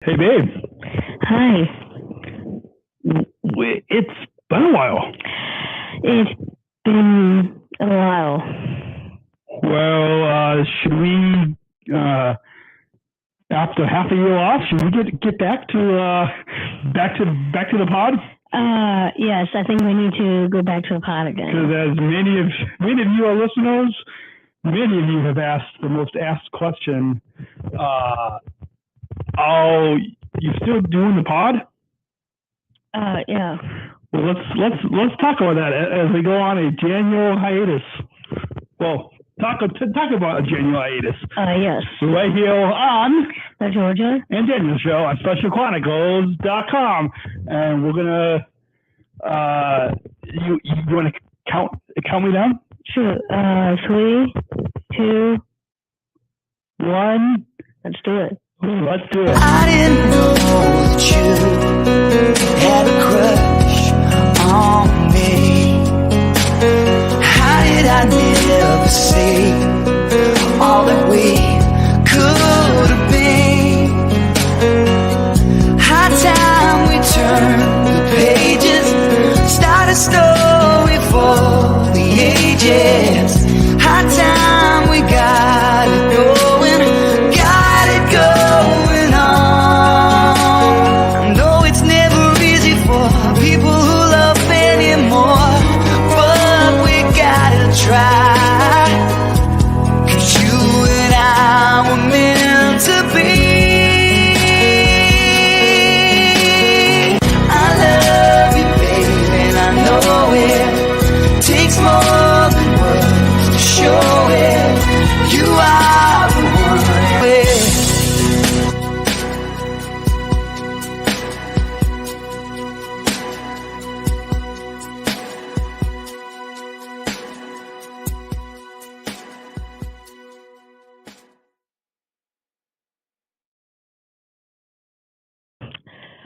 Hey, babe. Hi. It's been a while. It's been a while. Well, should we, after half a year off, should we get back to the pod? Yes, I think we need to go back to the pod again. Because as many of you are listeners, many of you have asked the most asked question. You still doing the pod? Yeah. Well, let's talk about that as we go on a Ganial hiatus. Well, talk about a Ganial hiatus. Yes. Right here on the Georgia and Daniel Show on SpecialChronicles.com, and we're gonna you want to count me down? Sure. 3, 2, 1. Let's do it. Let's do it. I didn't know that you had a crush on me. How did I never see all that we could have been? High time we turn the pages, start a story for the ages. High time we got it going, got it going on. No, it's never easy for people who love anymore, but we gotta try. 'Cause you and I were meant to be. I love you, baby, and I know it takes more than words to show it. You are the one.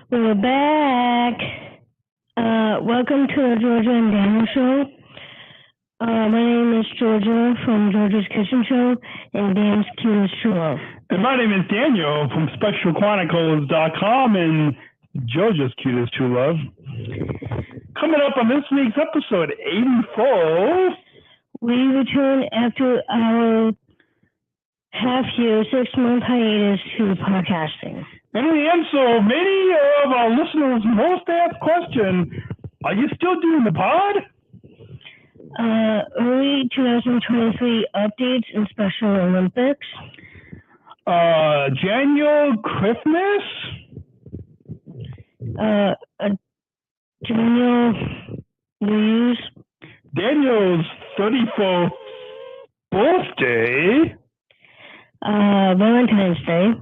We're back. Welcome to the Georgia and Daniel Show. My name is Georgia from Georgia's Kitchen Show and Dan's Cutest True Love. And my name is Daniel from SpecialChronicles.com and Georgia's Cutest True Love. Coming up on this week's episode 84, we return after our half-year, 6-month hiatus to podcasting. and we answer many of our listeners' most asked question: are you still doing the pod? Early 2023 updates and Special Olympics. January Christmas? Daniel news. Daniel's 34th birthday. Valentine's Day.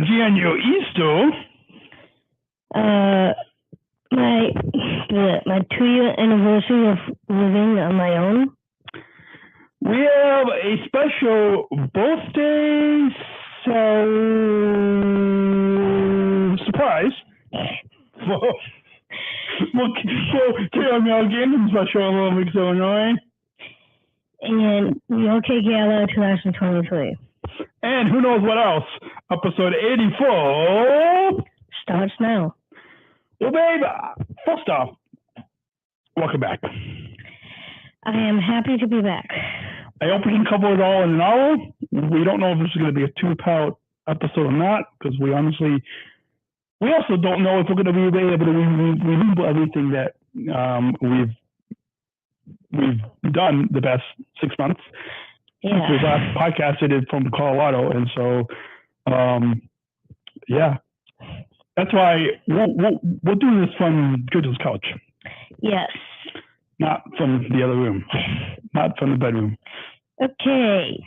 January Easter. My 2-year anniversary of living on my own. We have a special birthday surprise for Karen Milligan, Special Olympics, Illinois. And the OK Gala 2023. And who knows what else? Episode 84 starts now. Well, babe, first off, welcome back. I am happy to be back. I hope we can cover it all in an hour. We don't know if this is going to be a 2-part episode or not, because we also don't know if we're going to be able to remember everything that we've done the past 6 months. Yeah. Since we last podcasted from Colorado, and so yeah, that's why we're doing this from Georgia's couch. Yes. Not from the other room. Not from the bedroom. Okay.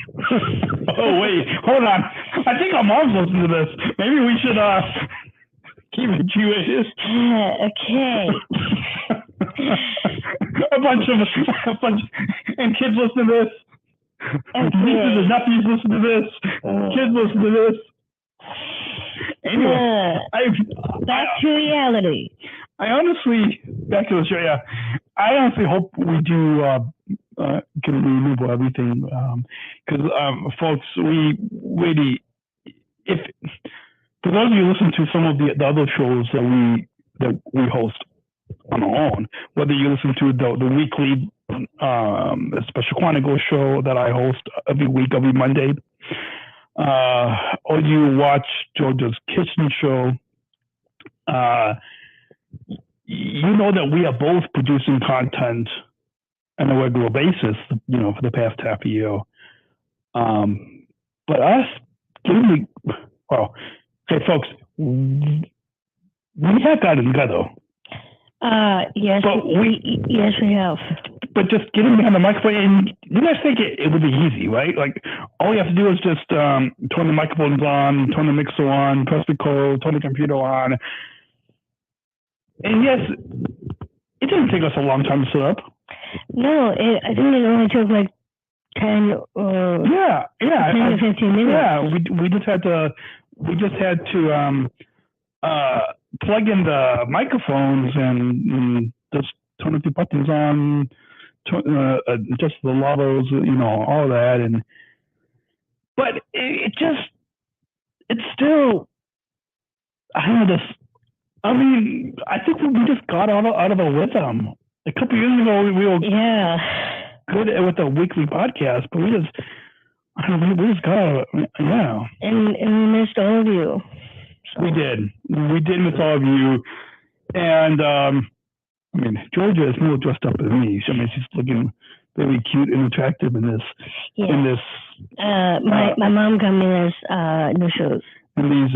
Oh, wait. Hold on. I think our mom's listening to this. Maybe we should keep it Jewish. Okay. a bunch and kids listen to this. Okay. Nieces and nephews listen to this. Kids listen to this. Anyway, back to reality. I honestly, back to the show, yeah. I honestly hope we do can remember everything, because folks, we really, if those of you who listen to some of the other shows that we host on our own, whether you listen to the weekly Special Chronicles show that I host every week, every Monday, or you watch Georgia's Kitchen show, you know that we are both producing content on a regular basis, for the past half a year. But us, hey folks, we have gotten together. Yes, yes, we have. But just getting behind the microphone, and you guys think it would be easy, right? Like, all you have to do is just turn the microphones on, turn the mixer on, press the code, turn the computer on. And yes, it didn't take us a long time to set up. No, I think it only took like 10 or 10 to 15 minutes. Yeah, we just had to plug in the microphones and just turn a few buttons on, just the levels, all that. But it's still, I don't know, I think we just got out of a rhythm. A couple years ago, we were good with the weekly podcast, but we just got out of it. Yeah. And we missed all of you. So. We did miss all of you. And, Georgia is more dressed up than me. She's looking very cute and attractive in this. Yeah. My mom got me this new shoes. And these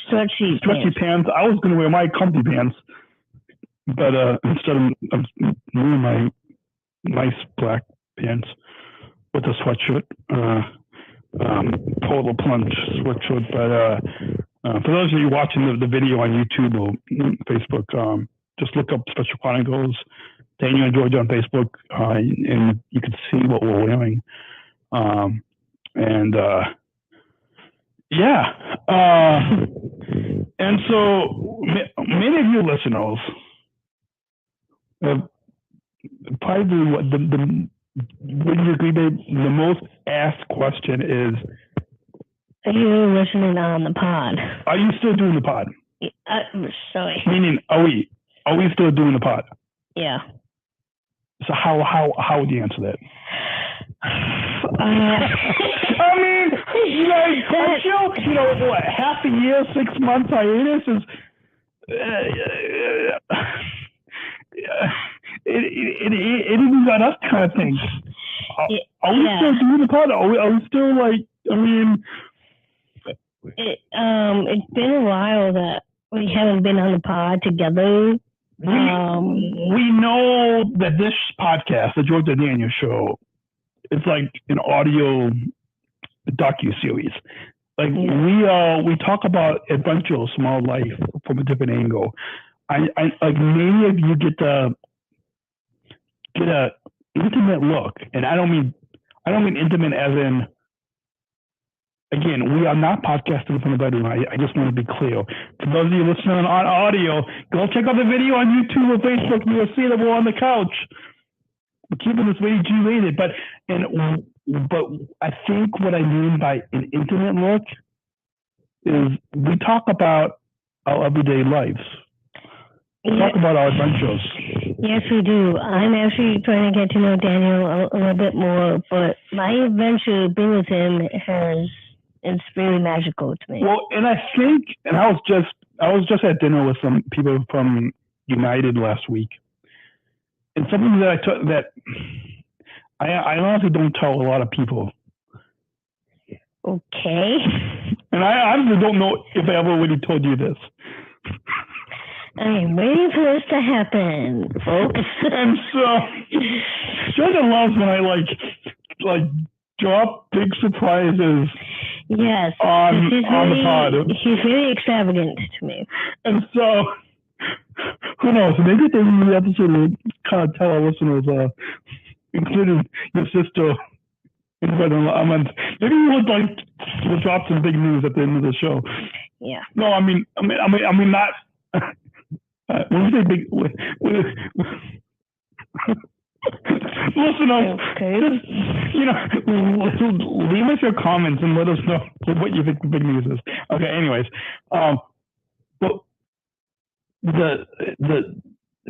stretchy pants. I was going to wear my comfy pants, but instead of wearing my nice black pants with a sweatshirt, polar plunge sweatshirt. But for those of you watching the video on YouTube or Facebook, just look up Special Chronicles, Daniel and Georgia on Facebook, and you can see what we're wearing. And so many of you listeners probably would you agree that the most asked question is, are you listening on the pod? Are you still doing the pod? Sorry. Meaning, are we still doing the pod? Yeah. So how would you answer that? What, half a year, 6 months hiatus is it even got us kind of things. Are we still doing the pod? Are we still it's been a while that we haven't been on the pod together. We know that this podcast, the Georgia and Daniel Show, it's like an audio docu-series. Like we talk about adventure, small life from a different angle. I like many of you get a intimate look, and I don't mean intimate as in. Again, we are not podcasting from the bedroom. I just want to be clear. For those of you listening on audio, go check out the video on YouTube or Facebook. You'll see that we're on the couch. We're keeping this very G-rated. But I think what I mean by an intimate look is we talk about our everyday lives. We talk about our adventures. Yes, we do. I'm actually trying to get to know Daniel a little bit more, but my adventure being with him it's very magical to me. Well, and I think, and I was just at dinner with some people from United last week, and something that I honestly don't tell a lot of people. Okay. And I honestly don't know if I ever already told you this. I'm waiting for this to happen, folks. And so, Georgia loves when I like drop big surprises. Yes, on the pod. He's very extravagant to me. And so, who knows? Maybe the episode will kind of tell our listeners, including your sister, maybe we'll drop some big news at the end of the show. Yeah. No, I mean not. When you say big, Listeners, Okay. just, leave us your comments and let us know what you think the big news is. Okay, anyways. But the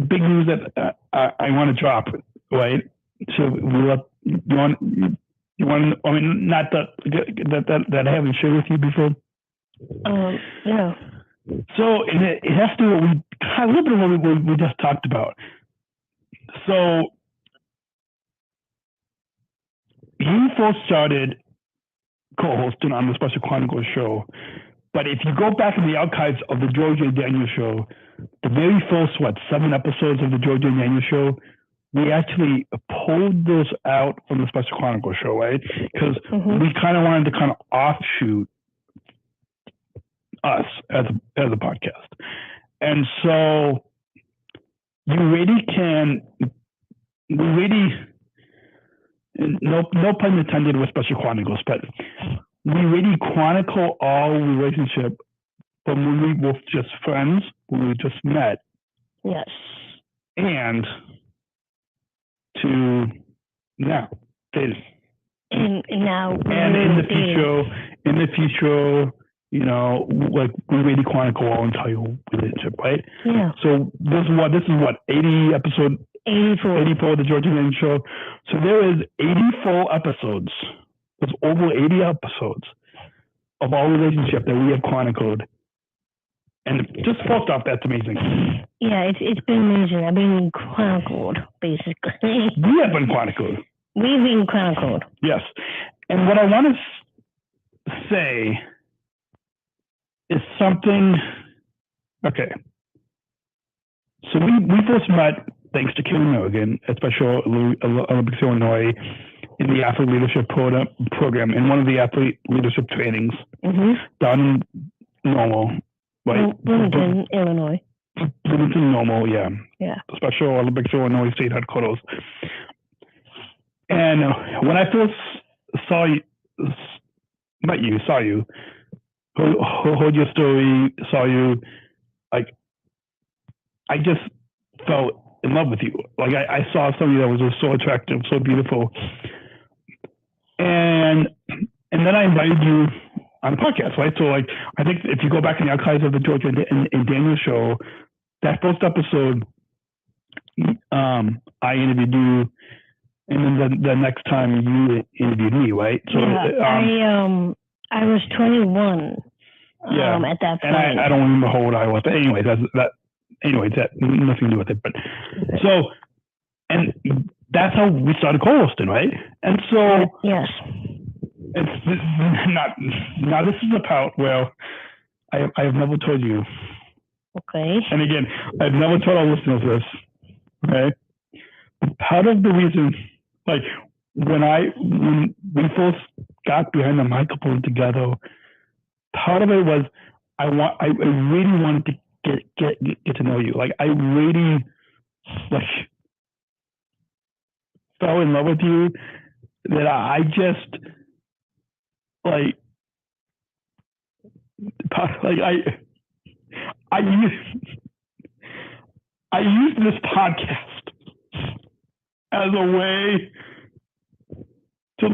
big news that I want to drop, right? So you want I mean, not that I haven't shared with you before. Yeah. So it has to do a little bit of what we just talked about. So you first started co-hosting on the Special Chronicles show, but if you go back in the archives of the Georgia and Daniel show, the very first 7 episodes of the Georgia and Daniel show, we actually pulled those out from the Special Chronicles show, right? Because we kind of wanted to kind of offshoot us as a podcast, and so you really can, no pun intended with Special Chronicles, but we really chronicle our relationship from when we were just friends, when we just met, Yes. and to now, dating. And now, and in the future, like we really chronicle our entire relationship, right? Yeah. So this is what 80 episode 84 of the Georgia and Daniel show. So there is 84 episodes. There's over 80 episodes of our relationship that we have chronicled. And just first off, that's amazing. Yeah, it's been amazing. I've been chronicled, basically. We have been chronicled. We've been chronicled. Yes. And what I want to say is something. Okay. So we first met thanks to Karen Milligan at Special Olympics Illinois in the athlete leadership program in one of the athlete leadership trainings down in Normal, right? Bloomington, Illinois. Bloomington, Normal, yeah. Yeah. Special Olympics Illinois state headquarters. And when I first saw you, heard your story, saw you, like, I just felt in love with you. Like I saw somebody that was just so attractive, so beautiful. And then I invited you on a podcast, right? So like, I think if you go back in the archives of the Georgia and Daniel show, that first episode, I interviewed you, and then the next time you interviewed me, right? So yeah, I was 21 at that point. And I don't remember how old I was, but anyway, that nothing to do with it. But so, and that's how we started co-hosting, right? And so, yes, it's not. Now this is the part where I have never told you. Okay. And again, I've never told our listeners this. Okay. Part of the reason, like when we first got behind the microphone together, part of it was I really wanted to get to know you. Like I really fell in love with you, that I just I used this podcast as a way to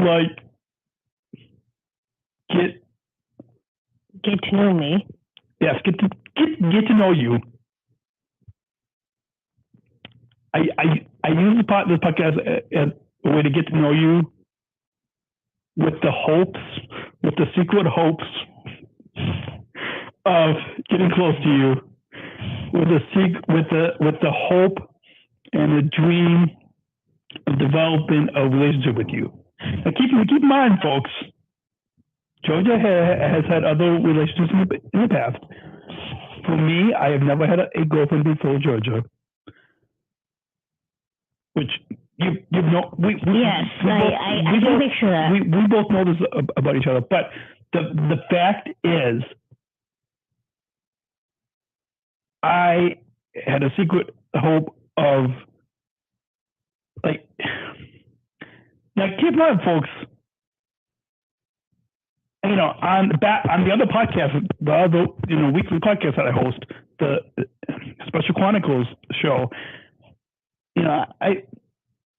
get to know me. Yes, get to know you. I use the podcast as a way to get to know you, with the secret hopes of getting close to you, with the hope and the dream of developing a relationship with you. Now keep in mind, folks, Georgia has had other relationships in the past. For me, I have never had a girlfriend before Georgia, which you know. I can picture that. We both know this about each other, but the fact is, I had a secret hope of now keep in mind, folks. On the other podcast, the other weekly podcast that I host, the Special Chronicles show, I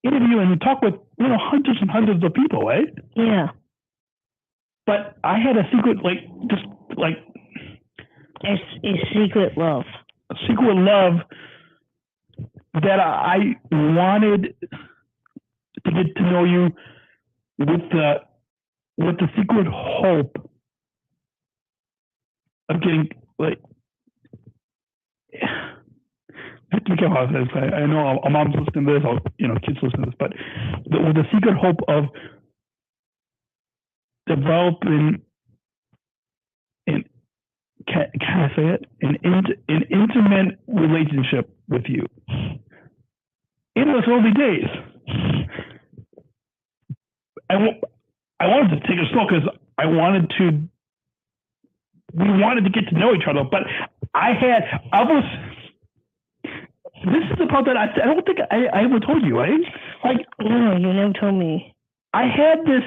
interview and talk with, hundreds and hundreds of people, right? Yeah. But I had a secret, A secret love. a secret love that I wanted to get to know you with the secret hope of getting, I have to be careful about this. I know our mom's listening to this, or, kids listening to this, but with the secret hope of developing can I say it? An intimate relationship with you in those early days. I wanted to take it slow because we wanted to get to know each other, but this is the part that I don't think I ever told you, right? No, you never told me. I had this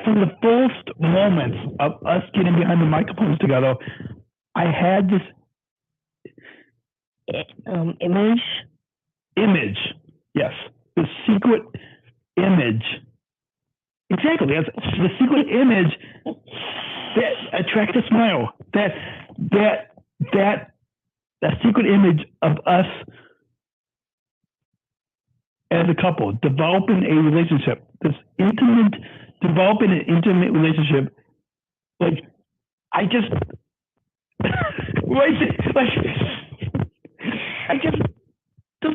from the first moments of us getting behind the microphones together. I had this image, yes, the secret image. Exactly, that's the secret image that attracts a smile. That secret image of us as a couple developing a relationship. Developing an intimate relationship. There's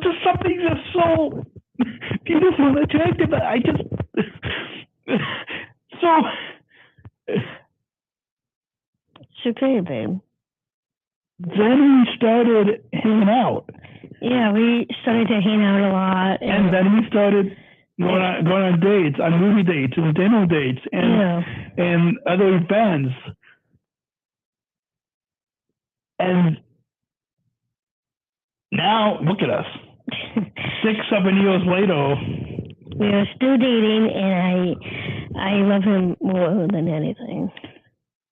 just something that's so beautiful and attractive. It's okay, babe. Then we started hanging out. Yeah, we started to hang out a lot. And then we started going on dates, on movie dates and dinner dates and other events. And now, look at us. 6-7 years later. We are still dating, and I love him more than anything.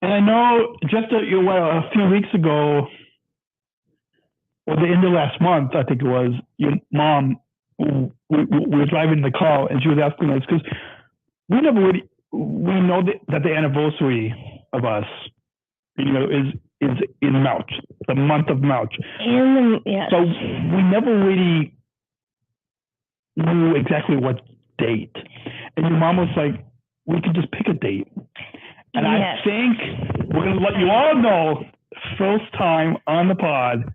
And I know just a few weeks ago, or the end of last month, I think it was, your mom, we were driving the car, and she was asking us, because we know that the anniversary of us, is in March, the month of March. Yes. So we never really knew exactly what date. And your mom was like, we could just pick a date. And I think we're going to let you all know, first time on the pod,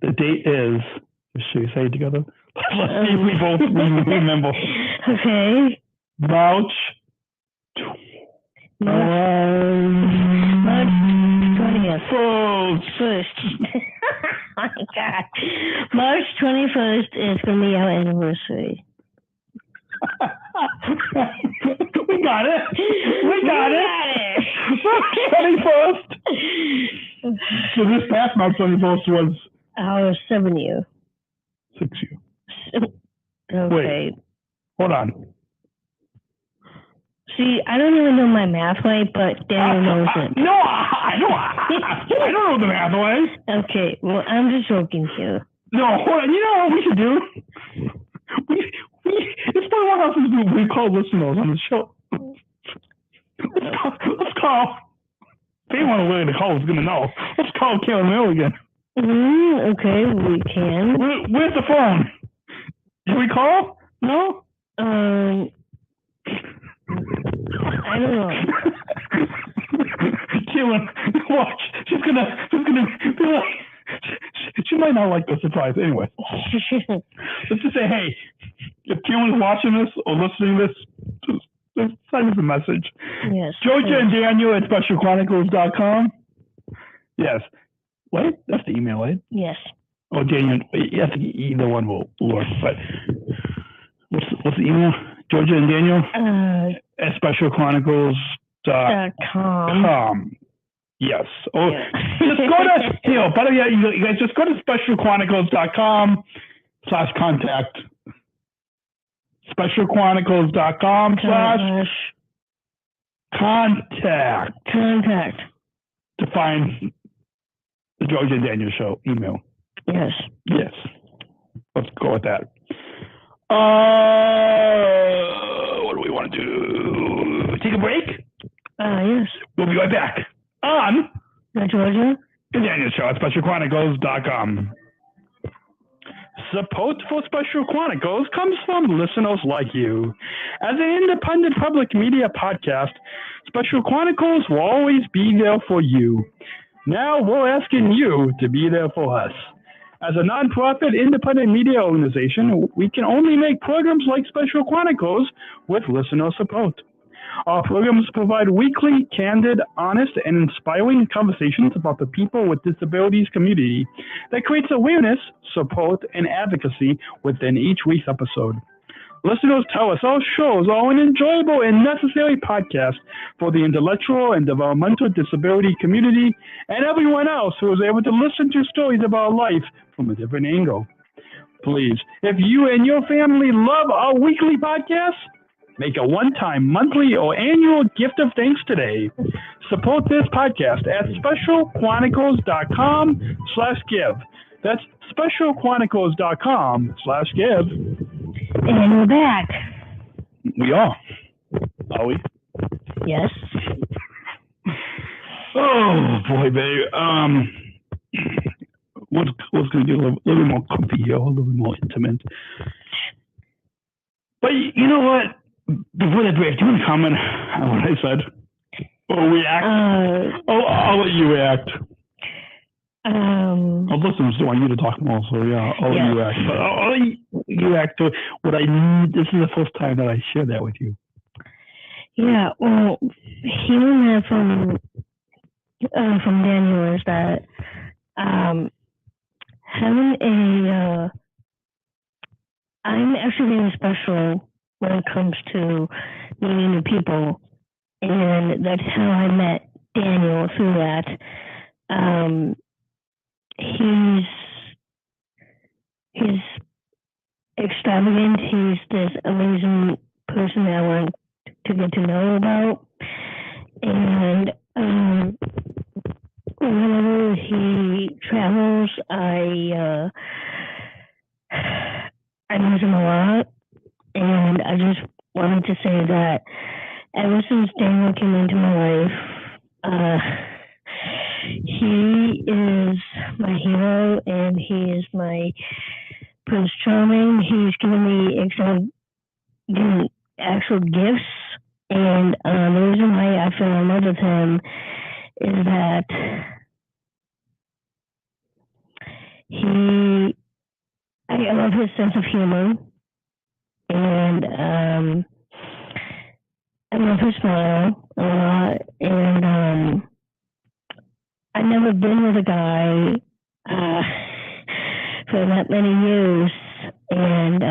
the date is, should we say it together? Let's see if we both remember. Okay. March 20th. First. Oh my God. March 21st is going to be our anniversary. We got it. March 21st. So this past March 21st was our 7 year. 6 year. Okay. Wait, hold on. See, I don't even know my math right, but Daniel knows it. No, I don't know the math way. Okay, well, I'm just joking here. No, hold on. You know what we should do? It's one of our houses we call listeners on the show. Let's call. If anyone willing to call is going to know. Let's call Karen Milligan. Okay, we can. Where's the phone? Did we call? No? I don't know. Karen, watch. She's gonna be like, she might not like the surprise anyway. Let's just say, hey, if Karen's watching this or listening to this, just send us a message. Yes. GeorgiaandDaniel@SpecialChronicles.com. Yes. What? That's the email, right? Yes. Oh, Daniel. I think either one will work. But what's the email? GeorgiaandDaniel at SpecialChronicles.com. Yes. Oh, yes. Just go to better yet, you guys just go to SpecialChronicles.com/contact. SpecialChronicles.com/contact to find the Georgia and Daniel Show email. Yes. Yes. Let's go with that. What do we want to do? Take a break? Yes. We'll be right back on The Georgia and Daniel Show at SpecialChronicles.com. Support for Special Chronicles comes from listeners like you. As an independent public media podcast, Special Chronicles will always be there for you. Now we're asking you to be there for us. As a nonprofit independent media organization, we can only make programs like Special Chronicles with listener support. Our programs provide weekly, candid, honest, and inspiring conversations about the people with disabilities community that creates awareness, support, and advocacy within each week's episode. Listeners tell us our shows are an enjoyable and necessary podcast for the intellectual and developmental disability community and everyone else who is able to listen to stories about life from a different angle. Please, if you and your family love our weekly podcasts, make a one-time, monthly, or annual gift of thanks today. Support this podcast at specialchronicles.com/give. That's specialchronicles.com/give. And we're back. We are. Are we? Yes. Oh, boy, babe. What's going to get a little bit more comfy here, a little bit more intimate. But you know what? Before the break, do you want to comment on what I said? Or react? I'll let you react. Our listeners don't want you to talk more, so yeah, I'll let you react. But I'll let you react to what I need. This is the first time that I share that with you. Yeah, well, hearing that from Daniel is that having I'm actually very special when it comes to meeting new people, and that's how I met Daniel through that. He's extravagant. He's this amazing person that I want to get to know about, and whenever he travels, I miss him a lot, and I just wanted to say that ever since Daniel came into my life, he is my hero, and he is my Prince Charming. He's given me actual gifts, and the reason why I fell in love with him is that I love his sense of humor, and I love his smile a lot, and I've never been with a guy for that many years, and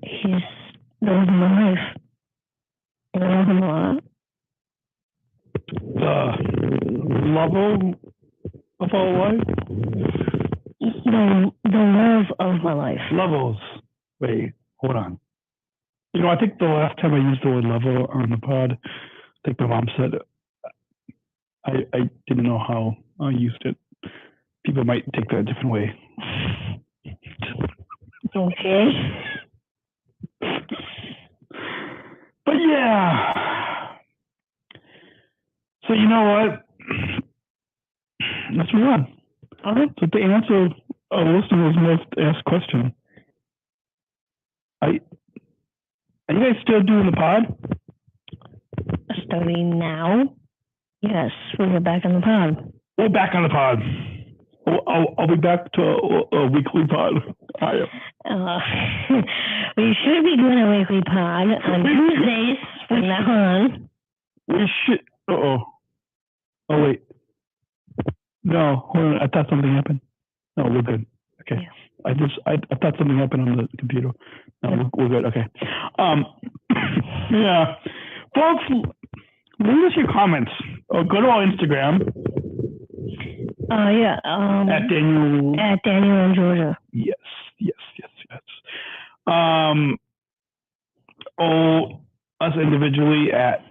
he's the love of my life. I love him a lot. The level of our life? The love of my life. Levels. Wait, hold on. You know, I think the last time I used the word level on the pod, I think my mom said I didn't know how I used it. People might take that a different way. Okay. But yeah. So you know what? Let's move on. Okay. So to answer a listener's most asked question, are you guys still doing the pod? Starting now? Yes, we're back on the pod. We're back on the pod. I'll be back to a weekly pod. We should be doing a weekly pod on Tuesdays from now on. We should. Oh, wait. No, hold on. I thought something happened. No, we're good. Okay. Yeah. I thought something happened on the computer. No, we're good. Okay. Yeah. Folks, leave us your comments. Or go to our Instagram. Yeah. At Daniel. At Daniel in Georgia. Yes. Or us individually at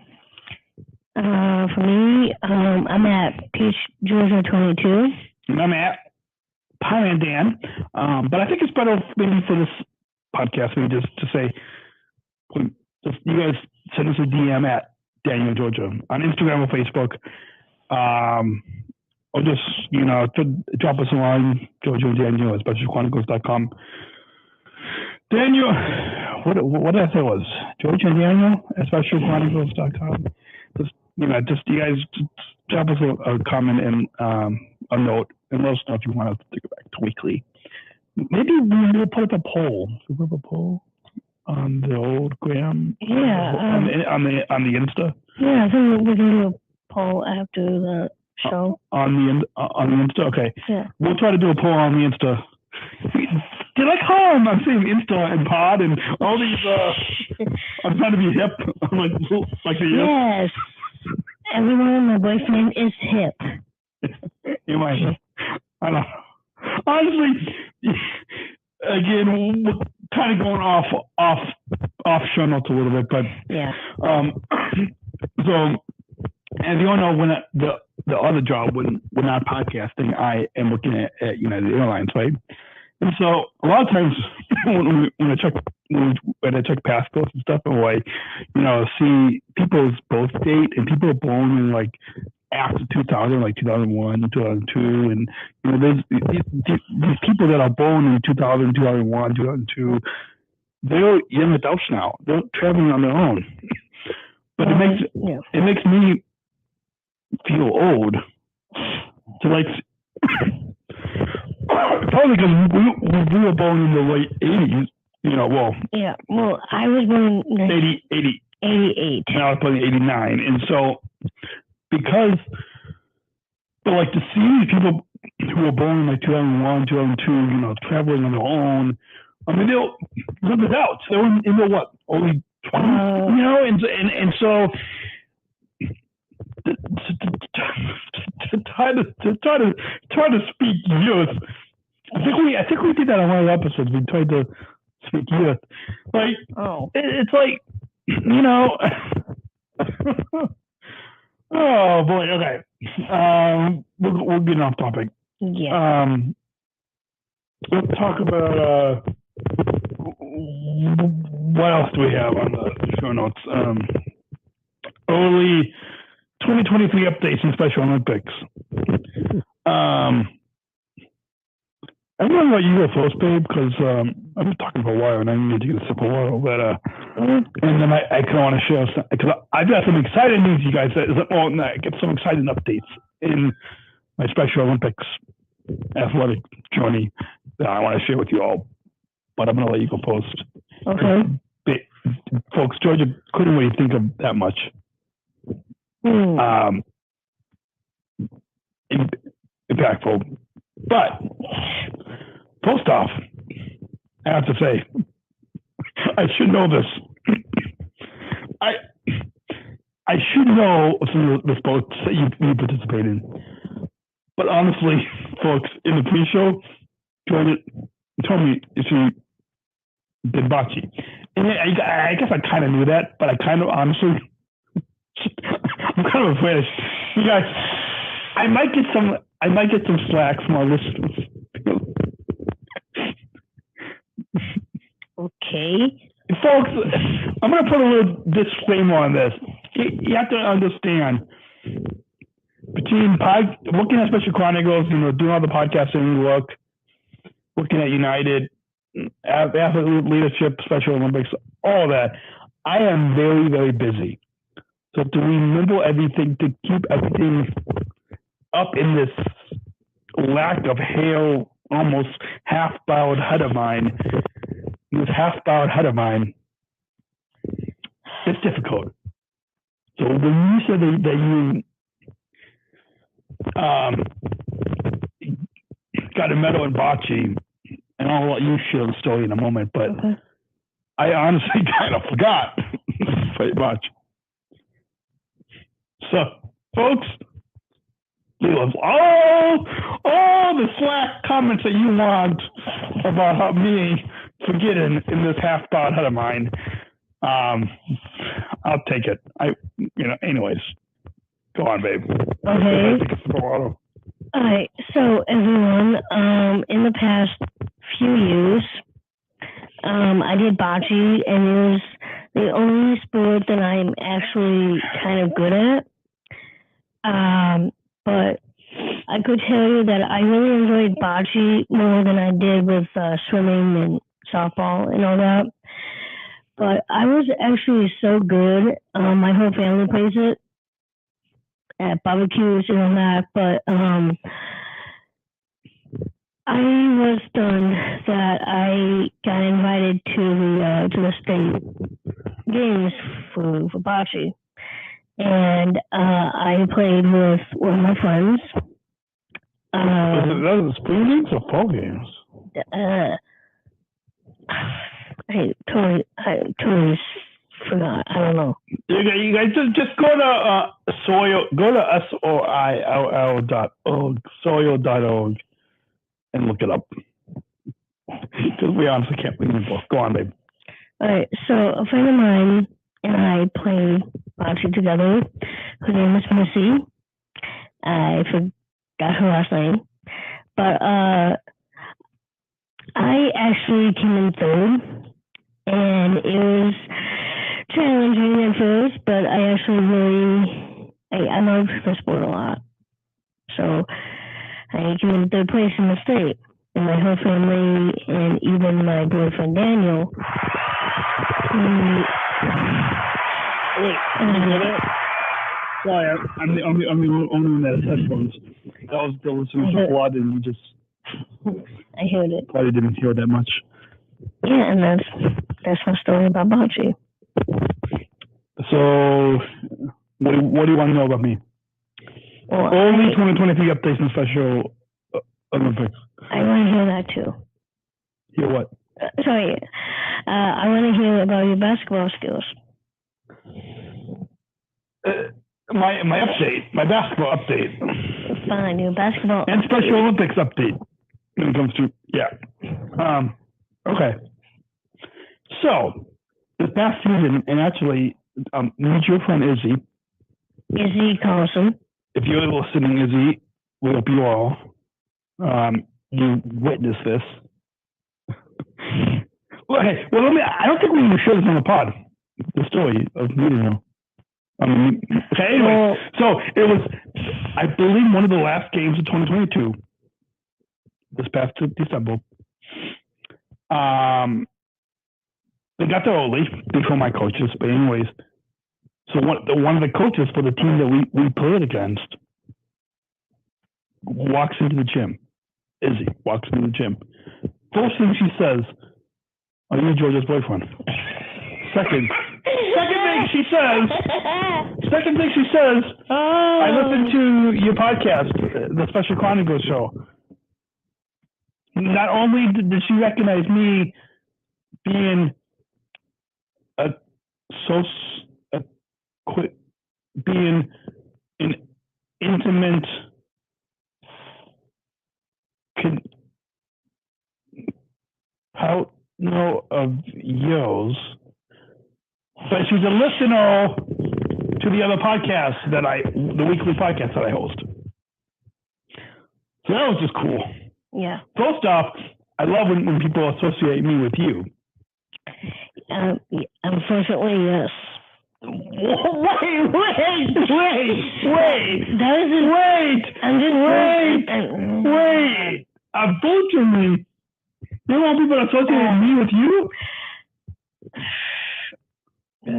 For me, I'm at Peach Georgia 22. And I'm at Pie and Dan. But I think it's better maybe for this podcast, maybe just to say, you guys send us a DM at Daniel Georgia on Instagram or Facebook. Or just, drop us a line, Georgia and Daniel at SpecialChronicles.com. Daniel, what did I say it was? Georgia and Daniel at SpecialChronicles.com. Just you guys just drop us a comment and a note and let us know if you want us to take it back to weekly. Maybe we'll put up a poll. Should we put up a poll on the old Graham? Yeah. On the Insta? Yeah, I think we can do a poll after the show. On the Insta? Okay. Yeah. We'll try to do a poll on the Insta. You're like, I'm saying Insta and Pod and all these, I'm trying to be hip. I'm like the Yes. Everyone in my boyfriend is hip. You might. I don't know. Honestly, again, we're kind of going off show notes a little bit, but yeah. So, as you all know, when the other job, when we're not podcasting, I am looking at United Airlines, right? And so a lot of times when I check passports and stuff, and see people's birth date, and people are born in like after 2000, like 2001, 2002, and there's these people that are born in 2000, 2001, 2002. They're young adults now. They're traveling on their own, but it makes me feel old to like. Probably because we were born in the late 80s, Yeah, well, I was born in 88. And I was born in 89. And so, because, to see people who were born in like 2001, 2002, traveling on their own, I mean, they're adults. They were in their only 20, and so, to try to speak youth. I think we did that on one of the episodes. We tried to speak youth. Like, it's like, oh boy. Okay. We're getting off topic. Yeah. Let's talk about what else do we have on the show notes? Early 2023 updates in Special Olympics. I don't know about you go first, babe, because I've been talking for a while and I need to get a sip of water. But and then I kind of want to share some, because I've got some exciting news, you guys. I get some exciting updates in my Special Olympics athletic journey that I want to share with you all. But I'm going to let you go first. Okay. Folks, Georgia couldn't really think of that much. Impactful. But first off, I have to say, I should know this. I should know some of the sports that you participate in. But honestly, folks, in the pre-show, Georgia told me she did bocce. And I guess I kind of knew that, but I kind of honestly, I'm kind of afraid. You guys, I might get some slack from our listeners. Okay. Folks, I'm going to put a little disclaimer on this. You have to understand, between looking at Special Chronicles, doing all the podcasting work, looking at United, athlete leadership, Special Olympics, all that, I am very, very busy. So to remember everything, to keep everything up in this lack of hail, almost half-bowed head of mine, it's difficult. So when you said that you got a medal in bocce, and I'll let you share the story in a moment, but I honestly kind of forgot pretty much. So, folks, leave us all the slack comments that you want about me forgetting in this half-bowed head of mine. I'll take it. Anyways, Go on, babe. Okay. All right. So, everyone, in the past few years, I did bocce, and it was the only sport that I'm actually kind of good at. But I could tell you that I really enjoyed bocce more than I did with swimming and softball and all that. But I was actually so good. My whole family plays it at barbecues and all that. But I was stunned that I got invited to the state games for bocce, and I played with one of my friends. That was spring games or fall games? I totally forgot. I don't know. You guys just go to soil.org and look it up. Because we honestly can't believe the book. Go on, babe. All right. So a friend of mine and I played bocce together. Her name was Missy. I forgot her last name, but I actually came in third, and it was challenging at first, but I actually I loved the sport a lot. So I came in third place in the state, and my whole family, and even my boyfriend Daniel. Sorry, I'm the only one that has headphones. That was Bill listening to blood, and you just. I heard it. Probably didn't hear that much. Yeah, and that's my story about bocce. So, what do you want to know about me? Well, only 2023 updates and Special Olympics. I want to hear that too. Hear what? Sorry, I want to hear about your basketball skills. My update, my basketball update. Fine, your basketball and Special Olympics update when it comes to okay. So this past season, and actually, meet your friend Izzy Carlson. If you're listening, Izzy, we hope you all you witnessed this. Okay, well, I don't think we even showed this on the pod. The story of meeting him. Okay, anyway, so it was, I believe, one of the last games of 2022, this past December. They got there early before my coaches, but anyways, so one of the coaches for the team that we played against walks into the gym. Izzy walks into the gym. First thing she says, "Are you Georgia's boyfriend?" Second thing she says, I listened to your podcast, the Special Chronicles show. Not only did she recognize me being being an intimate of yours, but she's a listener to the other podcast the weekly podcast that I host. So that was just cool. Yeah. First off, I love when people associate me with you. Unfortunately, yes. Wait! Wait! Unfortunately, you want people to associate me with you? I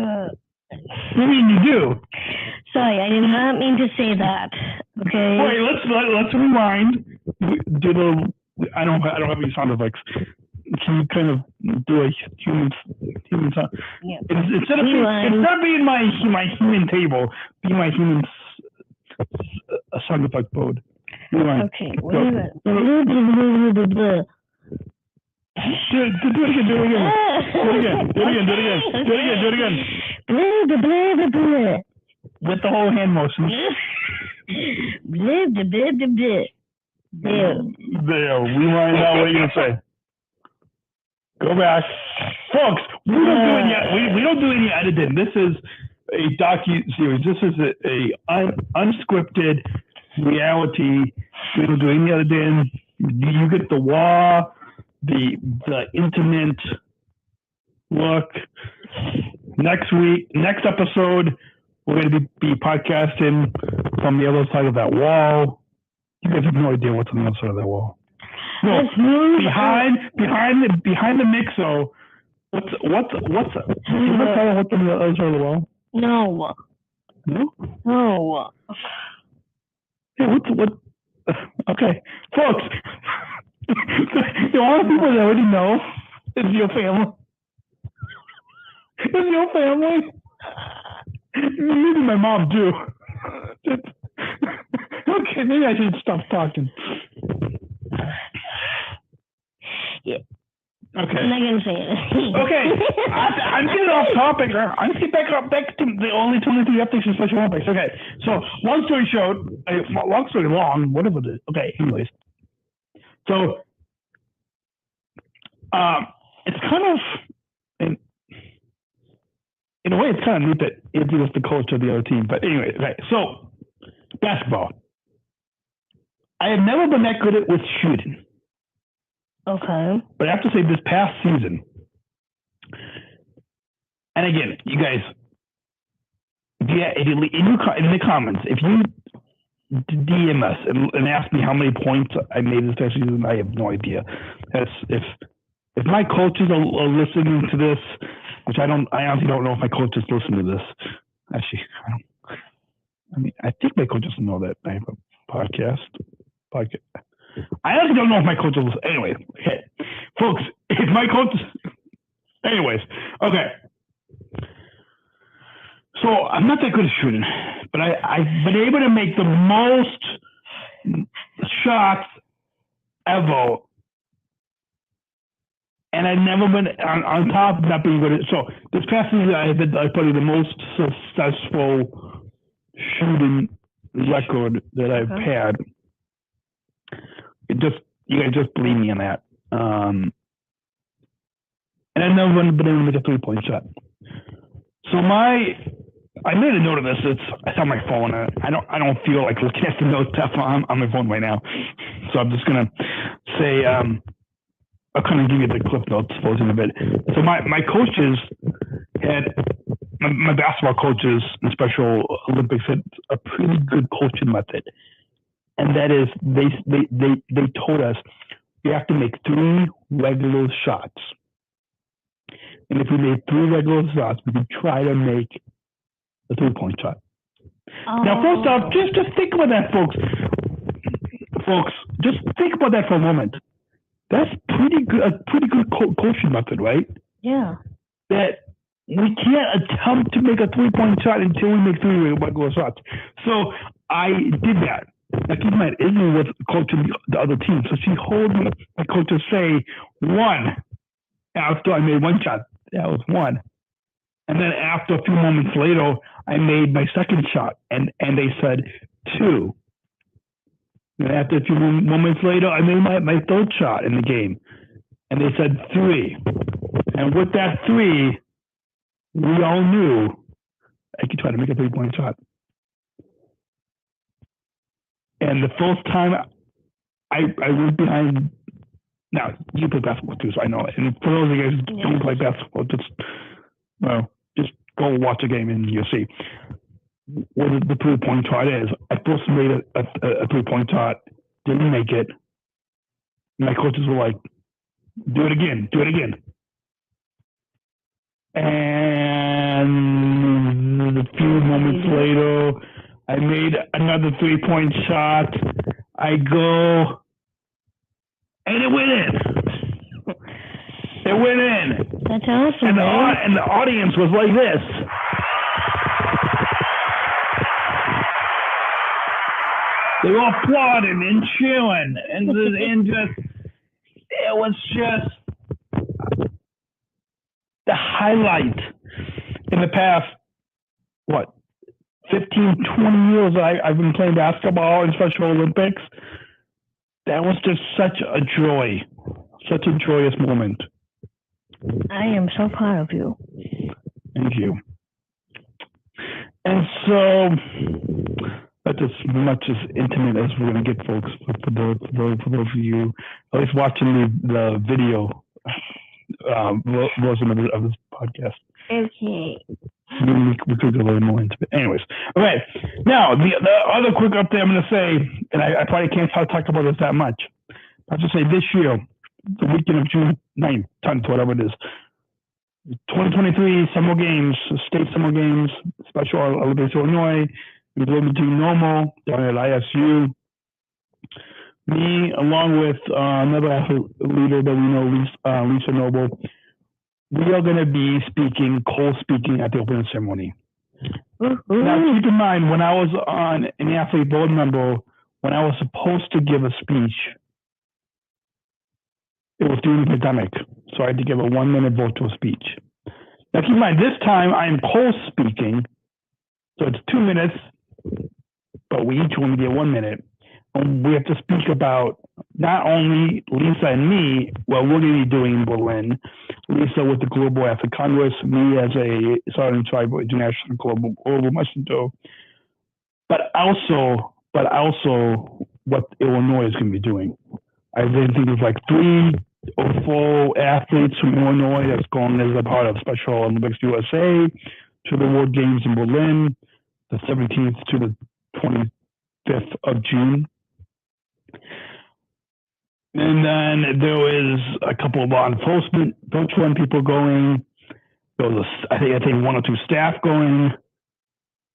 mean, you do. Sorry, I did not mean to say that. Okay. Wait, let's rewind. I don't have any sound effects. Can you kind of do a human sound? Yeah. Instead of being my human table, be my human sound effect mode. Rewind. Okay. Wait a minute. Do it again. With the whole hand motion. There. Rewind now. What are you gonna say? Go back, folks. We don't do any editing. This is a docu-series. This is a unscripted reality. We don't do any other than you get the raw, the intimate look. Next episode, we're going to be podcasting from the other side of that wall. You guys have no idea what's on the other side of that wall. No, behind the mixo. What's on the other side of the wall? No. Yeah, what? Okay, folks. The only people that already know is your family. Is your family? Maybe my mom too. Okay, maybe I should stop talking. Yeah. Okay. I'm not gonna say it. Okay, I'm getting off topic. I'm getting back to the only 23 updates in Special Olympics. Okay, so long story long, whatever it is. Okay, anyways. So, it's kind of, in a way, it's kind of neat that Anthony was the coach of the other team. But anyway, okay, so basketball. I have never been that good with shooting. Okay. But I have to say, this past season, and again, you guys, in the comments, if you DM us and ask me how many points I made this past season, I have no idea. If my coaches are listening to this, which I honestly don't know if my coaches listen to this. Actually, I think my coaches know that I have a podcast. I honestly don't know if my coach will listen. Anyway, okay. Folks, if my coach... Anyways, okay. So, I'm not that good at shooting, but I've been able to make the most shots ever. And I've never been on top of not being good at... So, this past season, I had probably the most successful shooting record that I've had. You guys just believe me on that. And I've never been able to make a 3-point shot. So I made a note of this. It's on my phone. I don't feel like looking at the notes on my phone right now. So I'm just gonna say I'll kind of give you the clip notes in a bit. So my coaches had my basketball coaches in Special Olympics had a pretty good coaching method. And that is, they told us we have to make 3 regular shots. And if we made 3 regular shots, we could try to make a 3-point shot. Oh. Now, first off, just think about that, folks. Folks, just think about that for a moment. That's a pretty good coaching method, right? Yeah. That we can't attempt to make a 3-point shot until we make 3 regular shots. So I did that. Now, keep in mind, Izzy was coaching the other team, so she heard my coaches say 1 after I made 1 shot. That was 1. And then after a few moments later, I made my second shot, and they said 2. And after a few moments later, I made my third shot in the game, and they said 3. And with that 3, we all knew I could try to make a 3-point shot. And the first time I went behind, now you play basketball too, so I know it. And for those of you guys who don't play basketball, just go watch a game and you'll see what the 3-point shot is. I first made a 3-point shot, didn't make it. My coaches were like, do it again. And a few moments later, I made another 3-point shot. I go, and it went in. It went in. That's awesome. And the audience was like this. They were applauding and cheering, and just it was just the highlight in the past 15, 20 years I've been playing basketball in Special Olympics. That was just such a joy, such a joyous moment. I am so proud of you. Thank you. And so that's as much as intimate as we're going to get, folks, for those of you at least watching the video version of this podcast. Okay. We could go a little more into it. Anyways, okay. Now, the other quick update I'm going to say, and I probably can't talk about this that much. I'll just say this year, the weekend of June 9th, 10th, whatever it is, 2023 summer games, state summer games, Special Olympics Illinois, we will be doing normal down at ISU. Me, along with another athlete leader that we know, Lisa Noble, we are going to be co-speaking at the opening ceremony. Mm-hmm. Now, keep in mind, when I was on an athlete board member, when I was supposed to give a speech, it was during the pandemic, so I had to give a 1-minute virtual speech. Now, keep in mind, this time I am co-speaking, so it's 2 minutes, but we each only get 1 minute. And we have to speak about not only Lisa and me, what we're going to be doing in Berlin, Lisa with the Global Athlete Congress, me as a Sergeant Tribe International Global Messenger, but also what Illinois is going to be doing. I think there's like 3 or 4 athletes from Illinois that's going as a part of Special Olympics USA to the World Games in Berlin, the 17th to the 25th of June. And then there was a couple of law enforcement virtual people going. There was I think 1 or 2 staff going.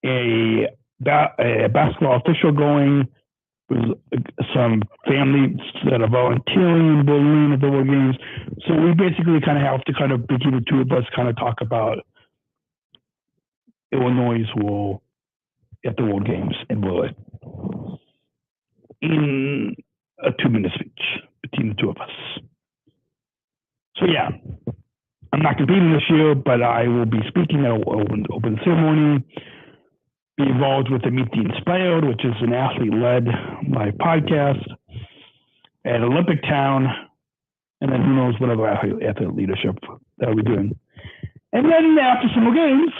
A basketball official going. There was some families that are volunteering in Berlin at the World Games. So we basically kind of have to between the two of us kind of talk about Illinois' role at the World Games in Berlin in a 2-minute speech between the two of us. So yeah, I'm not competing this year, but I will be speaking at an open ceremony, be involved with the Meet the Inspired, which is an athlete-led live podcast at Olympic Town, and then who knows what other athlete leadership that we're doing. And then after Summer Games,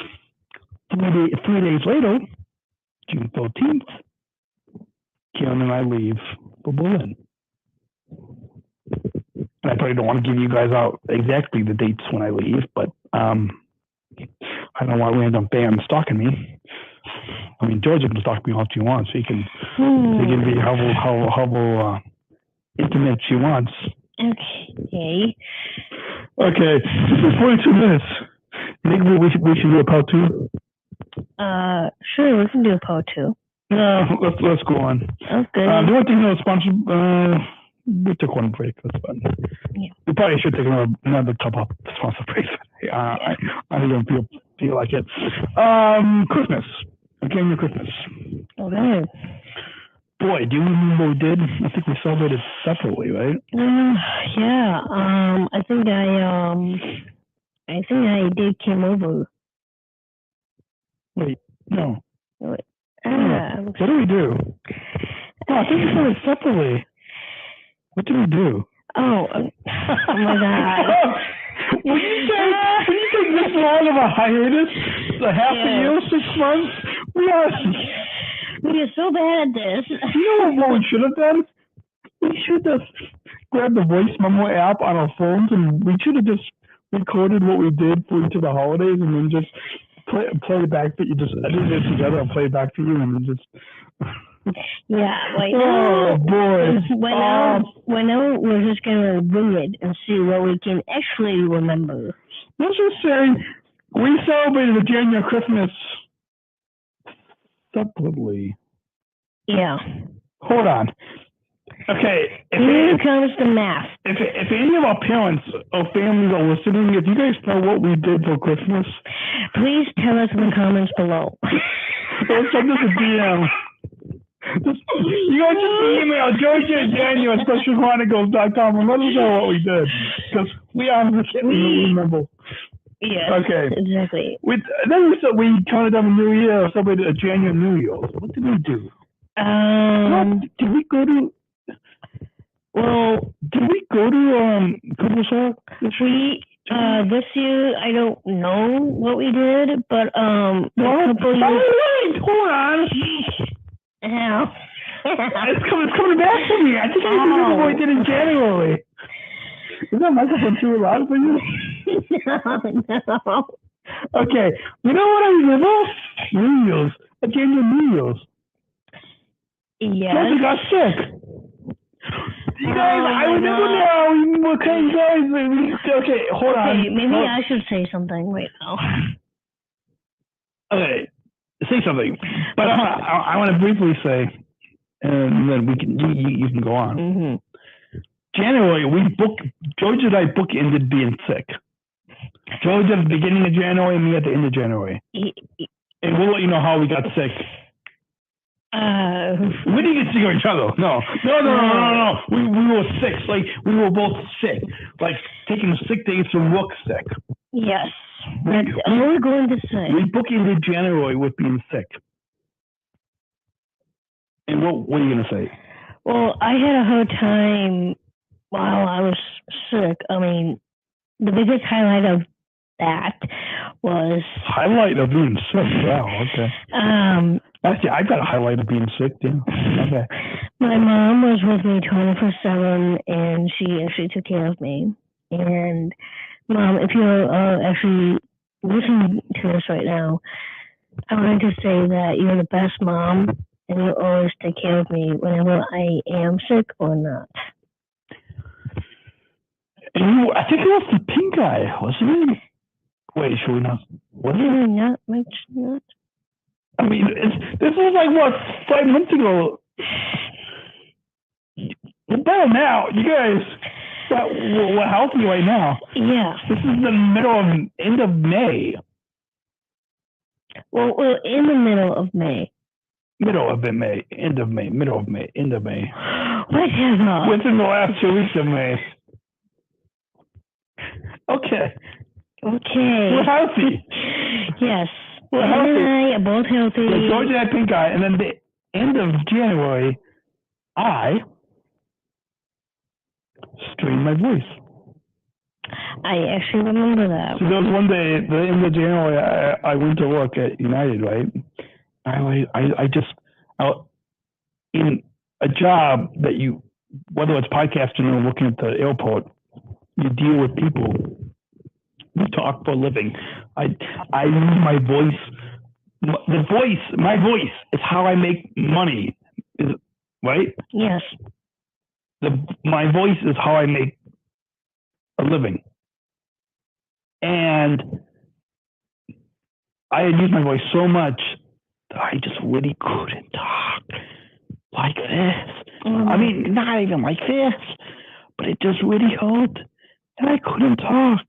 3 days later, June 13th, Karen and I leave for Berlin. And I probably don't want to give you guys out exactly the dates when I leave, but I don't want random fans stalking me. I mean, Georgia can stalk me all she wants. She can be how intimate she wants. Okay. Okay, this is 42 minutes. You think we should do a part 2? Sure, we can do a part 2. No, let's go on. Okay. The one thing that was sponsored, we took one break. That's fun. Yeah. We probably should take another top-up sponsor break. I don't feel like it. Christmas. Okay, Christmas. Okay. Boy, do you remember what we did? I think we celebrated separately, right? Yeah. I think I did came over. Wait, no. Wait. What did we do? No, I think we did it separately. What did we do? Oh my God. When you take this long of a hiatus, a half a year, 6 months, we are so bad at this. You know what we should have done? We should have grabbed the voice memo app on our phones, and we should have just recorded what we did for each of the holidays, and then just play it back. But you just edit it together and play it back to you, and then just. Yeah, like oh boy! Well, now we're just gonna wing it and see what we can actually remember. Let's just say we celebrated the January Christmas separately. Yeah. Hold on. Okay. Here comes the math. If any of our parents or families are listening, if you guys know what we did for Christmas, please tell us in the comments below. Or send us a DM. Just email GeorgiaandDaniel@SpecialChronicles.com and let us know what we did, because we honestly can't remember. Yeah. Okay. Exactly. Then we counted down the New Year, celebrated a January New Year. What did we do? Did we go to? Well, did we go to Christmas Hall? This year, I don't know what we did, but Hold on. Ow. It's coming back to me. I think I remember what we did in January. Is that microphone too loud for you? No. Okay. You know what I remember? New Year's. At the end of New Year's. Yes. Georgia got sick. You guys, I remember now. Okay, you guys. Okay, hold on. Okay, maybe I should say something right now. Okay, say something. But I want to briefly say, and then we can you can go on. Mm-hmm. January, Georgia and I bookended being sick. Georgia at the beginning of January, me at the end of January. And we'll let you know how we got sick. We didn't get sick of each other. No. We were sick. Like, we were both sick. Like, taking sick days from work sick. Yes. That's all we're going to say. We bookended January with being sick. And what are you going to say? Well, I had a hard time while I was sick. I mean, the biggest highlight of that was... Highlight of being sick? Wow, okay. Actually, I've got a highlight of being sick, too. Okay. My mom was with me 24/7, and she actually took care of me. And, Mom, if you're actually listening to this right now, I wanted to say that you're the best mom, and you'll always take care of me whenever I am sick or not. And I think it was the pink guy, wasn't it? Wait, should we not? Was it? Not much, not. I mean, this was like, what, 5 months ago? We're better now. You guys, we're healthy right now. Yeah. This is the end of May. Well, we're in the middle of May. Middle of May, end of May, middle of May, end of May. Whatever. Within the last 2 weeks of May. Okay. We're healthy. Yes. We're Ed healthy. and I are both healthy. So Georgia had pink eye, and then the end of January, I strained my voice. I actually remember that. So there was one day, the end of January, I went to work at United, right? In a job that you, whether it's podcasting or working at the airport, you deal with people. We talk for a living. I use my voice. My voice is how I make money, right? Yes. My voice is how I make a living. And I had used my voice so much that I just really couldn't talk like this. Mm-hmm. I mean, not even like this, but it just really hurt. And I couldn't talk.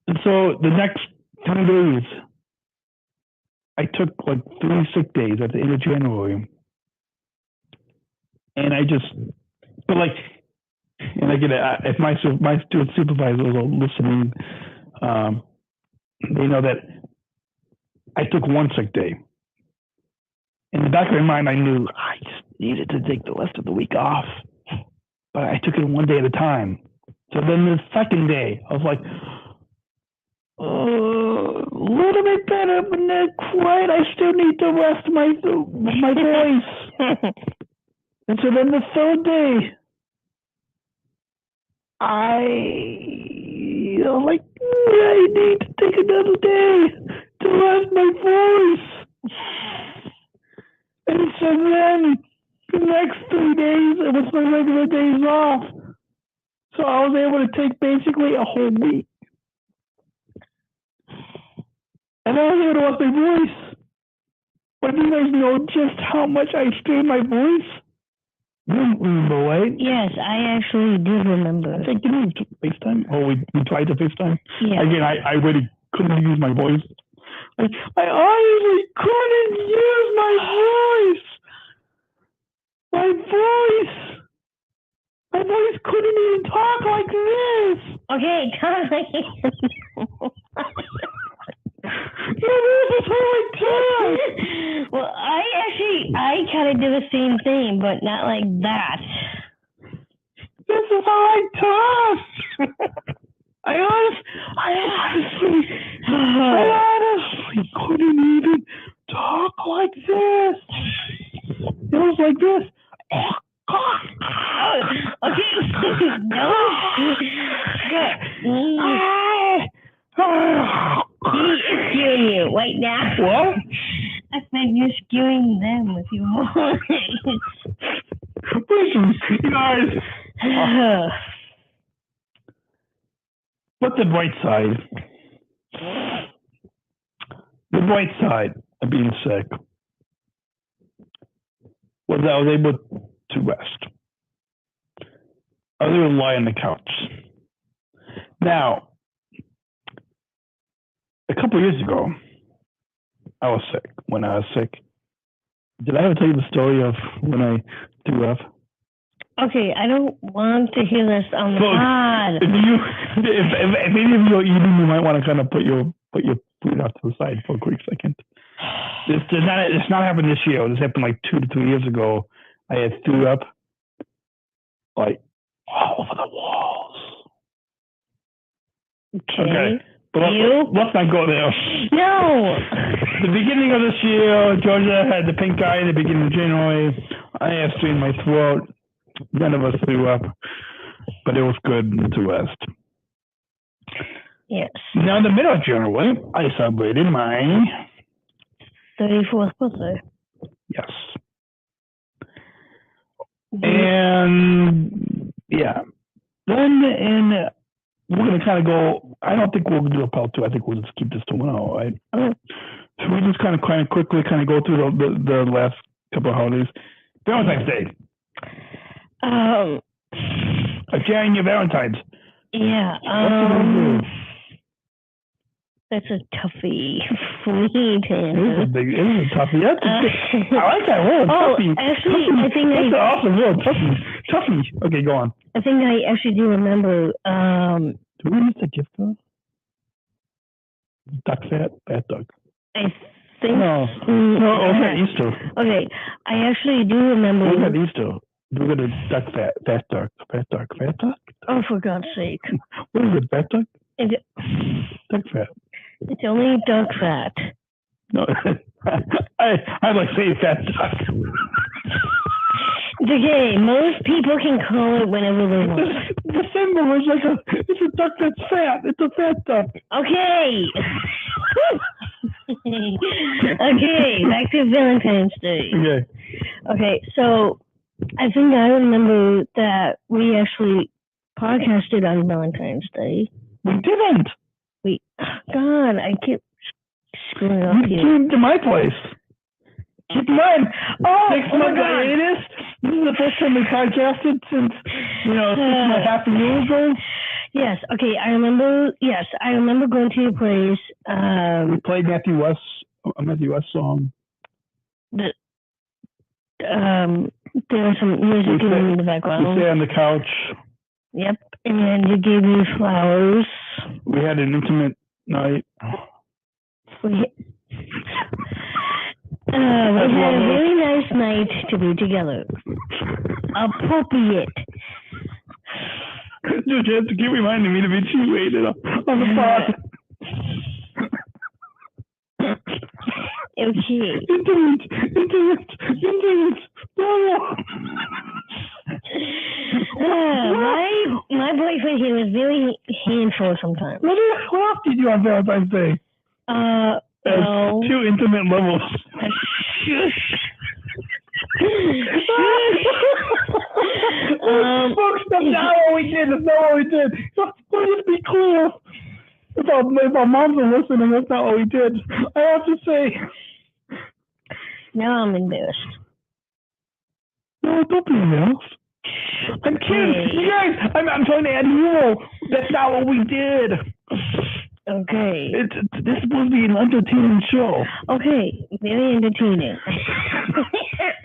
And so the next 10 days, I took like 3 sick days at the end of January. And if my student supervisors are listening, they know that I took 1 sick day. In the back of my mind, I knew I just needed to take the rest of the week off. But I took it 1 day at a time. So then the second day, I was like, a little bit better, but not quite. I still need to rest my voice. And so then the third day, I was like, I need to take another day to rest my voice. And so then the next 3 days, it was my regular days off. So I was able to take basically a whole week. And I was able to rest my voice. But you guys know just how much I strained my voice? You remember, right? Yes, I actually do remember. I think you know, FaceTime. Oh, we tried to FaceTime. Yeah. Again, I really couldn't use my voice. I honestly couldn't use my voice. My voice couldn't even talk like this. Okay, This is how I talk. Well, I kind of did the same thing, but not like that. This is how I talk. I honestly couldn't even talk like this. It was like this. Okay. No. He is skewing you right now. What? I said you're skewing them with your voice. Listen, you guys. What's the bright side? The bright side of being sick was that I was able to rest. I was able to lie on the couch. Now, a couple years ago, I was sick. When I was sick, did I ever tell you the story of when I threw up? Okay, I don't want to hear this on the pod. If any of you are eating, you might want to kind of put your food out to the side for a quick second. It's not happened this year. This happened like 2 to 3 years ago. I had threw up like all over the walls. Okay. But let's not go there. No. The beginning of this year, Georgia had the pink eye. The beginning of January, I had strain in my throat. None of us threw up, but it was good to rest. Yes. Now, in the middle of January, I celebrated my 34th birthday. Yes. And yeah, then we're going to kind of go. I don't think we'll do a part 2. I think we'll just keep this to 1 hour, right? So we just kind of quickly go through the last couple of holidays. Valentine's Day. Sharing your Valentine's. Yeah. That's a toughie for me to answer. It is a toughie. I like that word, toughie. Actually, toughie. I think that's an awesome word, toughie. Okay, go on. I think I actually do remember. Do we use a gift card? Duck fat, bad duck. I think. No, it was at Easter. Okay, I actually do remember. It was at Easter. We're going to duck fat duck. Oh, for God's sake. What is it, fat duck? Duck fat. It's only duck fat. No, I like saying fat duck. It's okay. Most people can call it whenever they want. The symbol is like it's a duck that's fat. It's a fat duck. Okay. Okay, back to Valentine's Day. Okay, so I think I remember that we actually podcasted on Valentine's Day. We didn't. God, I keep screwing up here. You came to my place. Keep in mind, 6 months hiatus. This is the first time we podcasted since, 6.5 years ago. Yes. Okay. I remember going to your place. We played Matthew West song. There was some music in the background. We sat on the couch. Yep. And you gave me flowers. We had an intimate night. We had a very nice night to be together. Appropriate. Dude, you have to keep reminding me to be G-rated on the pod. Okay. Intimate. My boyfriend here was very handful sometimes. What else did you do on Valentine's Day? Well, 2 intimate levels. Folks, that's not what we did. Let's just be clear. If our moms are listening, that's not what we did. I have to say. Now I'm embarrassed. No, don't be embarrassed. I'm kidding. You guys, I'm trying to add more. That's not what we did. Okay. This is supposed to be an entertaining show. Okay, very entertaining.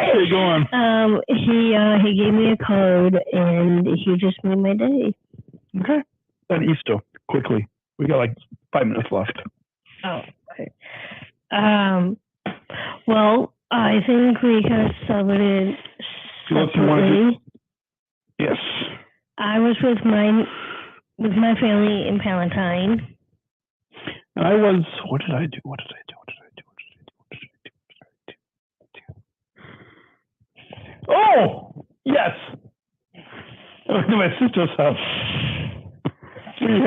Okay, go on. He gave me a card and he just made my day. Okay. At Easter, quickly. We got like 5 minutes left. Oh, okay. Well, I think we kind of celebrated separately. Yes. I was with my with my family in Palatine. And I was, what did I do? Oh, yes. I went to my sister's house. We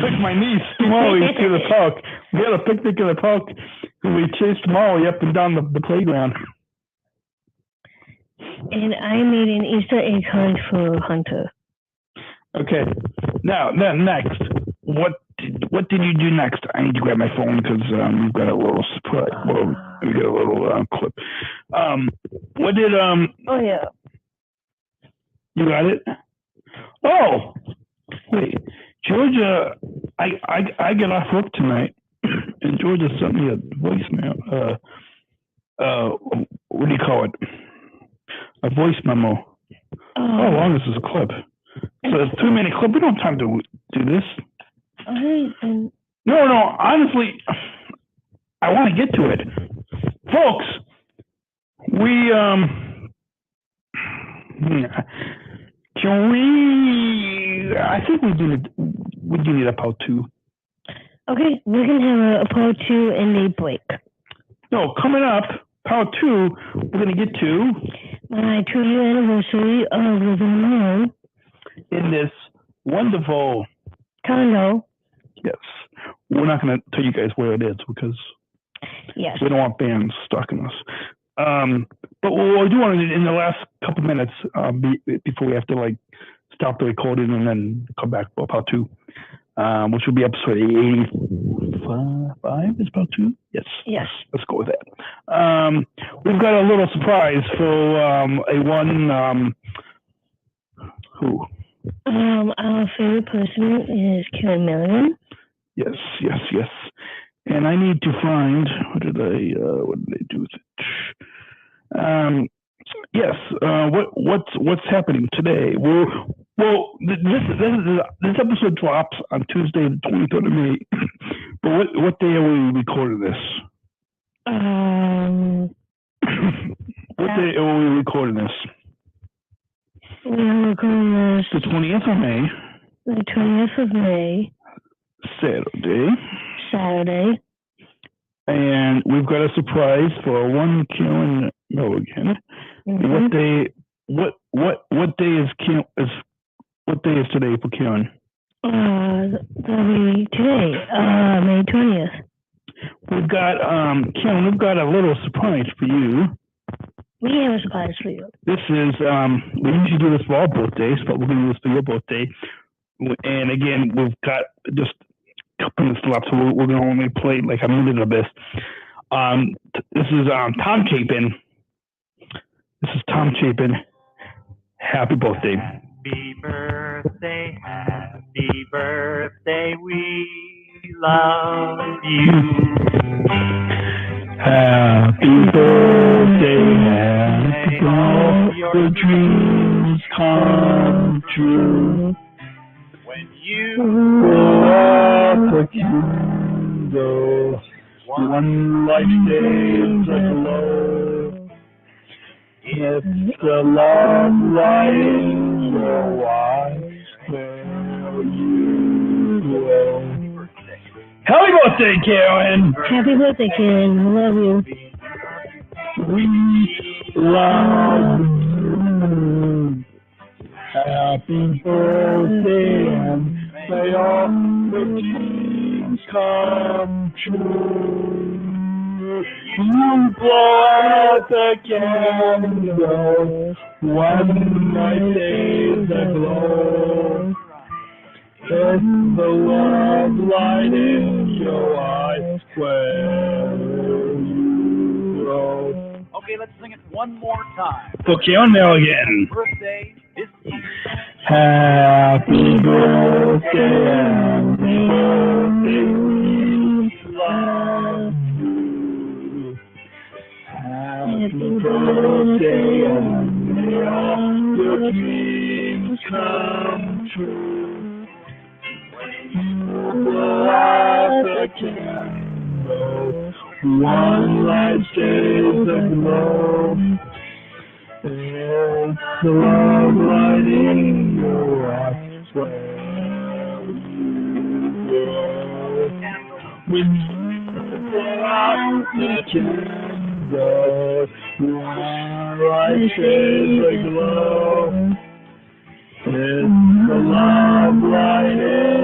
took my niece, Molly, to the park. We had a picnic in the park, and we chased Molly up and down the playground. And I made an Easter egg hunt for Hunter. Okay. Now, next, what did you do next? I need to grab my phone because we've got a little surprise. Well, we got a little clip. What did Oh yeah. You got it? Oh, wait, Georgia. I get off work tonight, and Georgia sent me a voicemail. What do you call it? A voice memo. How long is this clip? So it's a 2-minute clip. We don't have time to do this. No, honestly, I want to get to it. Folks, can we, I think we do need a part 2. Okay, we're going to have a part 2 and a break. No, coming up, part 2, we're going to get to my 2-year anniversary of living alone in this wonderful condo. Yes. We're not going to tell you guys where it is because we don't want bands stalking us. But what I do want to do in the last couple minutes before we have to stop the recording and then come back for part 2, which will be episode 85. Is part 2? Yes. Let's go with that. We've got a little surprise for who? Our favorite person is Karen Milligan. Yes. And I need to find what did they do with it? Yes. What's happening today? Well, this episode drops on Tuesday, the 23rd of May. But what day are we recording this? What day are we recording this? We are recording this the 20th of May. The 20th of May. Saturday. And we've got a surprise for one Karen Milligan. Mm-hmm. What day is today for Karen? That'll be today, May 20th. We've got Karen, we've got a little surprise for you. We have a surprise for you. This is we usually do this for all birthdays, but we're going to do this for your birthday. And again, we've got just a couple minutes left, so we're going to only play like a minute of this. This is Tom Chapin. Happy birthday. Happy birthday, we love you. Happy birthday, all your dreams come true. When you blow up a candle, one light stays aglow. It's the love light in your eyes where you glow. Happy birthday, Karen! Happy birthday, Karen. I love you. We love you. Happy birthday, and may all the dreams come true. You blow out the candle, one night stays aglow. It's the love light in your eyes where you grow. Okay, let's sing it one more time. Okay, on now again. Birthday this year. Happy birthday, happy birthday, we love you. Happy birthday, and may all your dreams come true. Blow out the candle, one light stays aglow. It's the love light in your eyes When you blow out the candle, your eyes shade like glow. It's the love light in